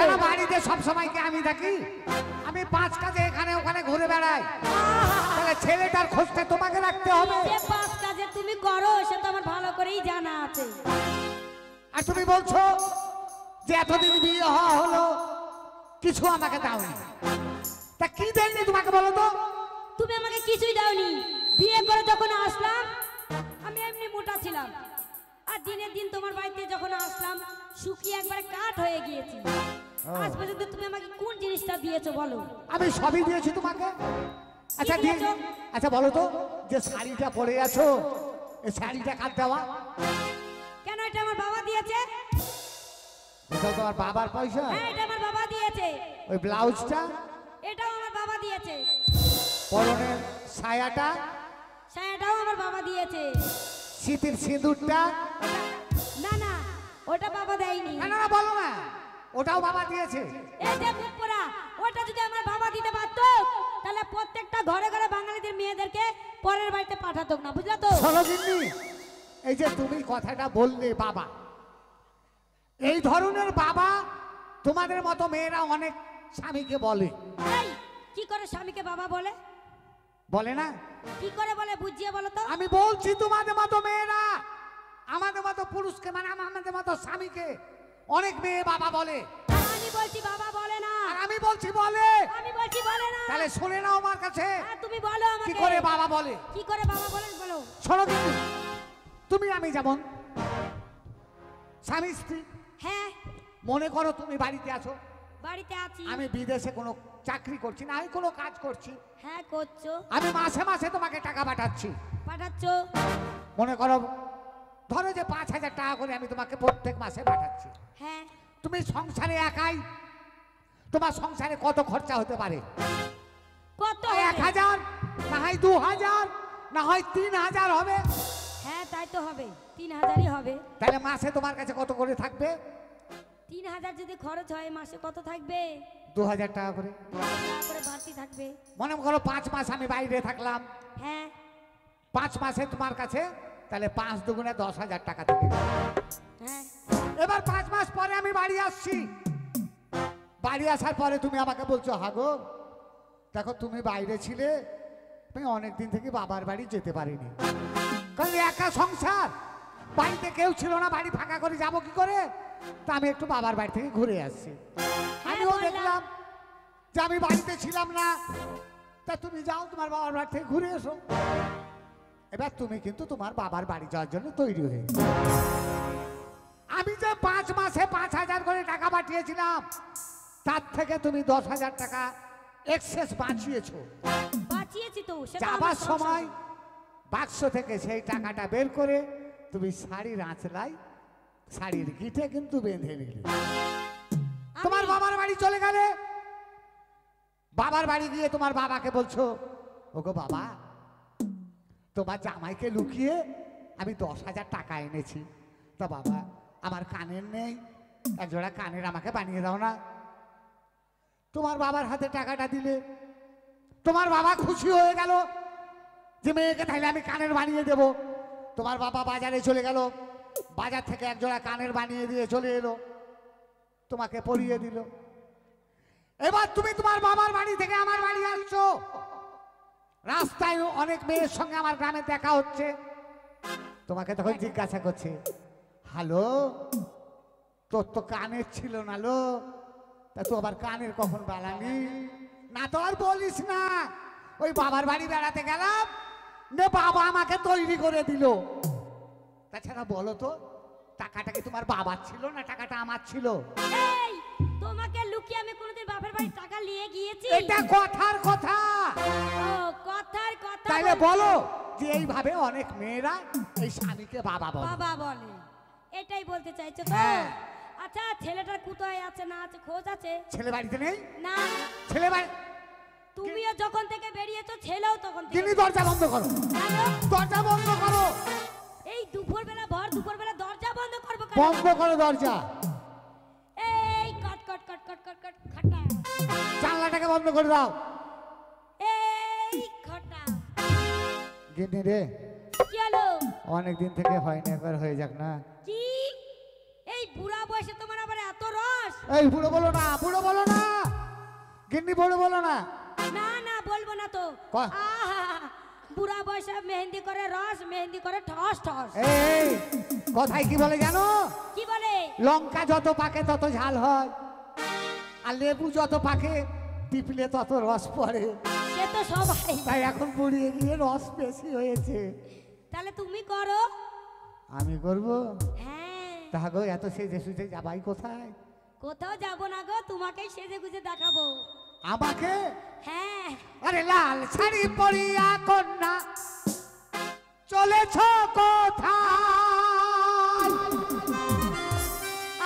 হলো? বাড়িতে সব সময় কি আমি থাকি? আমি 5 কাজে এখানে ওখানে ঘুরে বেড়াই, তাহলে ছেলেটার খোঁজটা তোমাকে রাখতে হবে। যে 5 কাজে তুমি করো সে তো আমার ভালো করেই জানা আছে। আর তুমি বলছো যে এতদিন বিয়ে হওয়া হলো কিছু আমাকে দাওনি, তা কি দেয়নি তোমাকে বলো তো? তুমি আমাকে কিছুই দাওনি। বিয়ে করে যখন আসলাম আমি এমনি মোটা ছিলাম, আর দিনের দিন তোমার বাড়িতে যখন আসলাম শুকিয়ে একবারে কাঠ হয়ে গিয়েছি। আজ পর্যন্ত তুমি আমাকে কোন জিনিসটা দিয়েছো বলো? আমি সবই দিয়েছি তোমাকে। আচ্ছা দিয়েছো? আচ্ছা বলো তো, যে শাড়িটা পরে আছো এই শাড়িটা কার দেওয়া? কেন? এটা আমার বাবা দিয়েছে। এটা তোমার বাবার পয়সা? হ্যাঁ, এটা আমার বাবা দিয়েছে। ওই ব্লাউজটা? এটাও আমার বাবা দিয়েছে। পরনের সায়াটা? সায়াটাও আমার বাবা দিয়েছে। শীতের সিঁদুরটা? না না, ওটা বাবা দেয়নি। না না বলো না, ওটাও বাবা দিয়েছে। এই যে মুখপোড়া, ওটা যদি আমার বাবা দিতে পারতো তাহলে প্রত্যেকটা ঘরে ঘরে বাঙালিদের মেয়েদেরকে পরের বাড়িতে পাঠাতো না, বুঝলা তো? শোনো গিন্নি, এই যে তুমি কথাটা বললে বাবা, এই ধরনের বাবা তোমাদের মতো মেয়েরা অনেক স্বামীকে বলে। এই, কি করে স্বামীকে বাবা বলে? বলে না? কি করে বলে বুঝিয়ে বলো তো? আমি বলছি তোমাদের মতো মেয়েরা আমাদের মতো পুরুষকে, মানে আমাদের মতো স্বামীকে অনেক মেয়ে বাবা বলে। আর আমি বলছি বাবা বলে না। আর আমি বলছি বলে। আমি বলছি বলে না। তাহলে শুনে নাও আমার কাছে, হ্যাঁ, তুমি বলো আমাকে কি করে বাবা বলে। কি করে বাবা বলেন বলো। শোনো গিন্নি, তুমি আমি যেমন স্বামী স্ত্রী, হ্যাঁ মনে করো তুমি বাড়িতে আছো, বাড়িতে আছি। আমি বিদেশে কোনো চাকরি করছি না, আমি কোনো কাজ করছি, হ্যাঁ করছো। আমি মাসে মাসে তোমাকে টাকা পাঠাচ্ছি। পাঠাচ্ছো। মনে করো ধরো যে 5,000 টাকা করে আমি তোমাকে প্রত্যেক মাসে পাঠাচ্ছি। হ্যাঁ। তুমি সংসারে একাই, তোমার সংসারে কত খরচা হতে পারে? কত? 1,000, না হয় 2,000, না হয় 3,000 হবে। হ্যাঁ তাই তো হবে, 3,000ই হবে। তাহলে মাসে তোমার কাছে কত করে থাকবে? 3,000 যদি খরচ হয় মাসে কত থাকবে? 2,000 টাকা করে। 2,000 টাকা করে বাড়তি থাকবে। মনে করো 5 মাস আমি বাইরে থাকলাম, হ্যাঁ 5 মাসে তোমার কাছে তাহলে 5 দুগুণে 10,000 টাকা থেকে গেল। হ্যাঁ। এবার 5 মাস পরে আমি বাড়ি আসছি, বাড়ি আসার পরে তুমি আমাকে বলছো হাগো দেখো তুমি বাইরে ছিলে, আমি অনেক দিন থেকে বাবার বাড়ি যেতে পারিনি, কারণ একা সংসার, বাড়িতে কেউ ছিল না, বাড়ি ফাঁকা করে যাব কি করে, তা আমি একটু বাবার বাড়ি থেকে ঘুরে আসছি। আমিও দেখলাম যে আমি বাড়িতে ছিলাম না, তা তুমি যাও তোমার বাবার বাড়ি থেকে ঘুরে এসো। এবার তুমি কিন্তু তোমার বাবার বাড়ি যাওয়ার জন্য তৈরি হয়ে গেছো। আমি যে 5 মাসে 5,000 করে টাকা পাঠিয়েছিলাম তার থেকে তুমি 10,000 টাকা এক্সেস বাঁচিয়েছো। বাঁচিয়েছি তো, সেটা যাবার সময় বাক্স থেকে সেই টাকাটা বের করে তুমি শাড়ির আঁচলাই শাড়ির গিঁটে কিন্তু বেঁধে নিলে, তোমার বাবার বাড়ি চলে গেলে। বাবার বাড়ি গিয়ে তোমার বাবাকে বলছো ওগো বাবা তোমার জামাইকে লুকিয়ে আমি 10,000 টাকা এনেছি, তা বাবা আমার কানের নেই, একজোড়া কানের আমাকে বানিয়ে দাও না। তোমার বাবার হাতে টাকাটা দিলে, তোমার বাবা খুশি হয়ে গেল যে মেয়েকে তাইলে আমি কানের বানিয়ে দেব। তোমার বাবা বাজারে চলে গেল, বাজার থেকে একজোড়া কানের বানিয়ে দিয়ে চলে এলো, তোমাকে পরিয়ে দিল। এবার তুমি তোমার বাবার বাড়ি থেকে আমার বাড়ি আসছো, রাস্তায় অনেক মেয়ের সঙ্গে আমার গ্রামে দেখা হচ্ছে, তোমাকে তখন জিজ্ঞাসা করছে হ্যালো তোর তো কানের ছিল না লো, তা তো আবার কানের কখন বানালি? না তো আর বলিস না, ওই বাবার বাড়ি বেড়াতে গেলাম নে বাবা আমাকে তৈরি করে দিল। তাছাড়া বলো তো টাকাটা কি তোমার বাবার ছিল না টাকাটা আমার ছিল? এই তোমাকে লুকিয়ে আমি কোনোদিন বাপের বাড়ি টাকা নিয়ে গিয়েছি? এটা কথার কথা। ও কথার কথা। তাইলে বলো যে এইভাবে অনেক মেয়েরা এই স্বামীকে বাবা বলে। বাবা বলে, এটাই বলতে চাইছো তো? হ্যাঁ। আচ্ছা ছেলেটার কোথায় আছে না আছে খোঁজ আছে? ছেলে বাড়িতে নেই? না। ছেলে বাড়ি তুমিও যখন থেকে বেরিয়েছো ছেলেও তখন থেকে। তুমি দরজা বন্ধ করো, দরজা বন্ধ করো। এই দুপুরবেলা ভর দুপুরবেলা দরজা বন্ধ করবো কেন? বন্ধ করো দরজা। এই কট কট কট কট কট কট খটা। জানলাটাকে বন্ধ করে দাও। এই খটা। গিন্নি রে কি হলো? অনেক দিন থেকে হয়নি, একবার হয়ে যাক না। কি এই বুড়া বয়সে তোমার আবার এত রস? এই বুড়ো বলো না, বুড়ো বলো না, গিন্নি বুড়ো বলো না। না না বলবো না তো। কয়? আহা, বুড়া বয়সে মেহেন্দি করে রস, মেহেন্দি করে ঠস ঠস। এই কথায় কি বলে জানো? কি বলে? লঙ্কা যত পাকে তত ঝাল হয়, আর লেবু যত পাকে টিপলে তত রস পড়ে। সে তো সবাই। তাই এখন বুড়িয়ে গিয়ে রস বেশি হয়েছে। তাহলে তুমি করো। আমি করব? হ্যাঁ। তা গো এত সেজে সুজে যাবাই কোথায়? কোথাও যাব না গো, তোমাকেই সেজে গুজে দেখাবো। আমাকে? হ্যাঁ। আরে লাল শাড়ি পরিয়া কন্যা চলেছ কোথায়?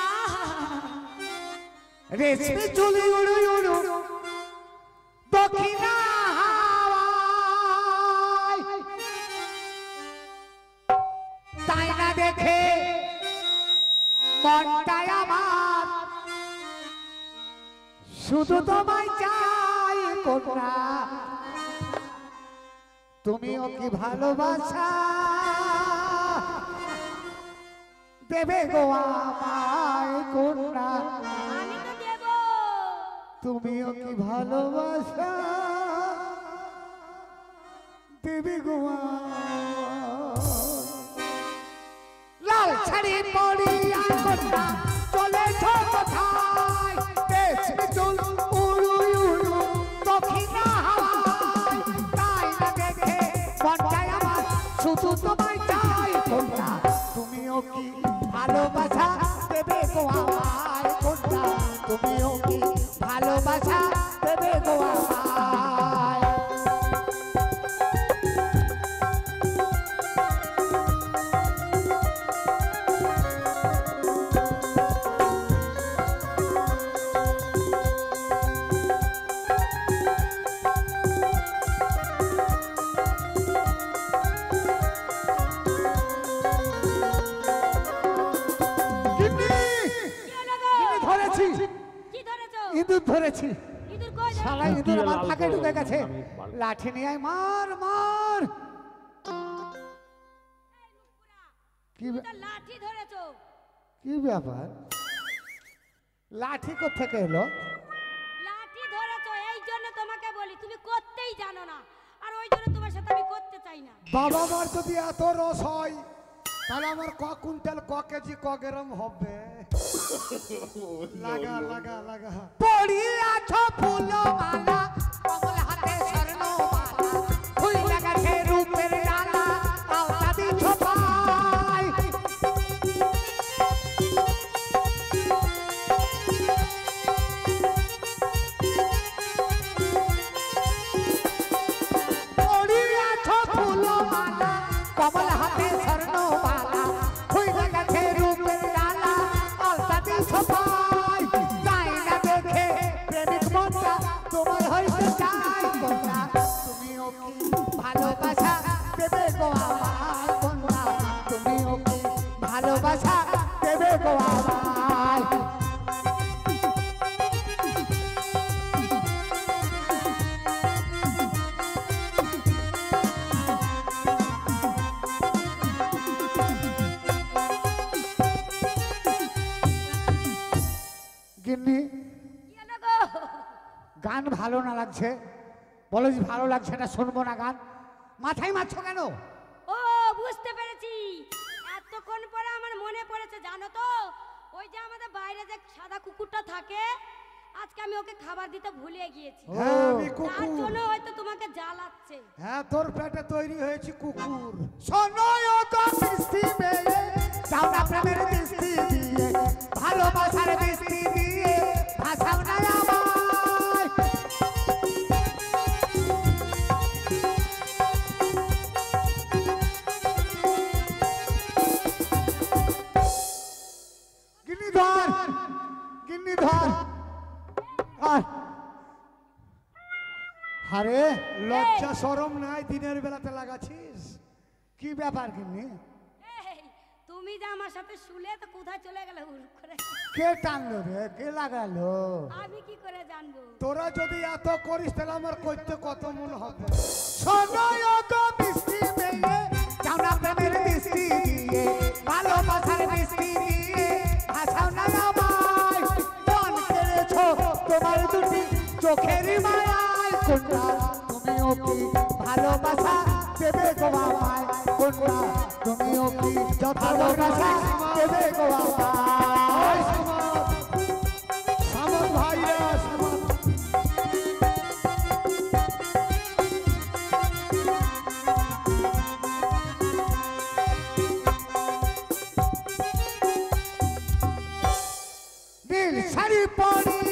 আহা, রেশমি চুলি উড়ু উড়ু দক্ষিণা হাওয়ায়, তাই না দেখে মনটাই আমার শুধু তোমায় চাই কন্যা। তুমিও কি ভালোবাসা দেবে গো আমায় কন্যা? আমি তো দেব। তুমিও কি ভালোবাসা দেবে গো আমায়? লাল শাড়ি পরিয়া কন্যা চলেছ কোথায়? রেশমি চুল উড়ু উড়ু দক্ষিণা হাওয়ায়, তাই না দেখে মনটাই আমার শুধু তোমায় চাই কন্যা। তুমিও কি ভালোবাসা দেবে গো আমায় কন্যা? তুমিও কি ভালোবাসা দেবে গো আমায়? কি ধরেছো? ইঁদুর ধরেছি। ইঁদুর কই ধরেছো? শালা ইঁদুর আমার ফাঁকে ঢুকে গেছে। লাঠি নিয়ে আয়, মার মার। কি তুমি তো লাঠি ধরেছো। কি ব্যাপার? লাঠি কোত্থেকে এলো? লাঠি ধরেছো, এই জন্য তোমাকে বলি তুমি করতেই জানো না, আর ওই জন্য তোমার সাথে আমি করতে চাই না। বাবা মার যদি এত রস হয় তাহলে আমার ক কুইন্টাল ক কেজি ক গ্রাম হবে? লাগা লাগা লাগা। পড়িয়াছ ফুলমালা কমল হাতে স্বর্ণমালা, ফুল লাগাছে রূপের ডালা, আওতা দিছ পায়। পড়িয়াছ ফুলমালা কমল হাতে স্বর্ণমালা, ফুল লাগাছে রূপের ডালা, আওতা দিছ পায়। তাই না দেখে প্রেমিক মনটা তোমার হইতে চাই কন্যা। তুমিও কি ভালোবাসা দেবে গো আমায় কন্যা? তুমিও কি ভালোবাসা দেবে গো আমায়? গিন্নি কি হলো গো? গান ভালো না লাগছে? বলো যে ভালো লাগছে না, শুনবো না গান। মাথায় মারছো কেন? ও বুঝতে পেরেছি, এতক্ষণ পরে আমার মনে পড়েছে জানো তো, ওই যে আমাদের বাইরে যে সাদা কুকুরটা থাকে, আজকে আমি ওকে খাবার দিতে ভুলে গিয়েছি। হ্যাঁ আমি তার কুকুর। জন্য হয়তো তোমাকে জ্বালাচ্ছে। হ্যাঁ তোর পেটে তৈরি হয়েছি কুকুর। শোনো ও গো মিষ্টি মেয়ে, যাও না প্রেমের মিষ্টি দিয়ে, ভালোবাসার মিষ্টি দিয়ে ভাসাও না আমায়। গিন্নি ধর, গিন্নি ধর। আর আরে লজ্জা শরম নাই, দিনের বেলাতে লাগাছিস? কি ব্যাপার গিন্নি? এই, তুমি যে আমার সাথে শুলে তো কোথায় চলে গেলে হুড় করে? কে টানলো রে? কে লাগালো? আমি কি করে জানবো? তোরা যদি এত করিস তাহলে আমার করতে কত মন হবে। শোনো ও গো মিষ্টি মেয়ে, যাও না প্রেমের মিষ্টি দিয়ে, ভালোবাসার মিষ্টি দিয়ে ভাসাও না আমায়। মন তোমার দুটি চোখের মায়ায় কন্যা তুমিও কি ভালোবাসা দেবে গো আমায় কন্যা তুমিও কি ভালোবাসা দেবে গো আমায় সামন ভাইরা সামন নীল শাড়ি পরি